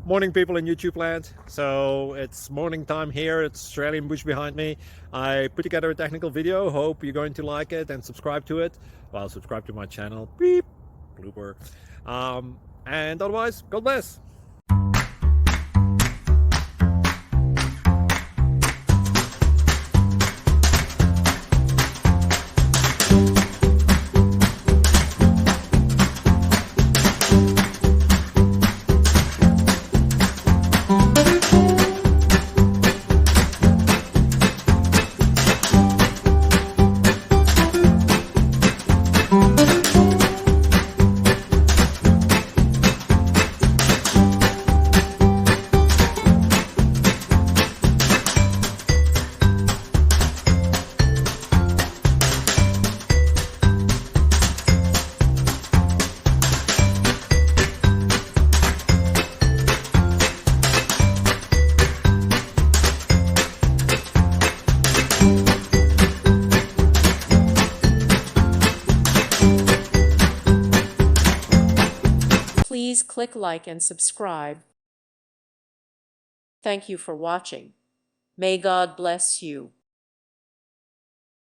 Morning, people in YouTube land. So it's morning time here. It's Australian bush behind me. I put together a technical video. Hope you're going to like it and subscribe to it. Well, subscribe to my channel. Beep, blooper. And otherwise, God bless. Please click like and subscribe. Thank you for watching. May God bless you.